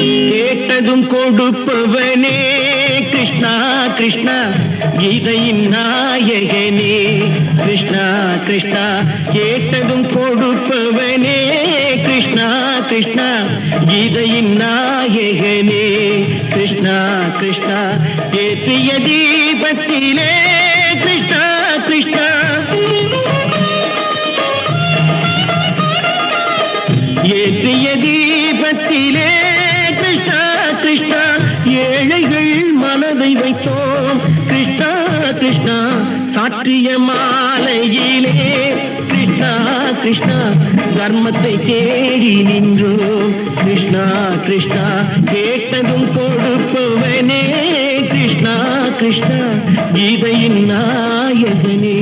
கேட்டதும் கொடுப்பவனே கிருஷ்ணா கிருஷ்ணா கீதையின் நாயகனே கிருஷ்ணா கிருஷ்ணா கேட்டதும் கொடுப்பவனே கிருஷ்ணா கிருஷ்ணா கீதையின் நாயகனே கிருஷ்ணா கிருஷ்ணா ஏற்றிய தீபத்திலே கிருஷ்ணா கிருஷ்ணா ஏற்றிய தீபத்திலே கிருஷ்ணா கிருஷ்ணா ஏழைகள் மனதை வைத்தோம் கிருஷ்ணா கிருஷ்ணா சாற்றிய மாலையிலே கிருஷ்ணா கிருஷ்ணா தர்மத்தை தேடி நின்றோம் கிருஷ்ணா கிருஷ்ணா கேட்டதும் கொடுப்பவனே கிருஷ்ணா கிருஷ்ணா கீதையின் நாயகனே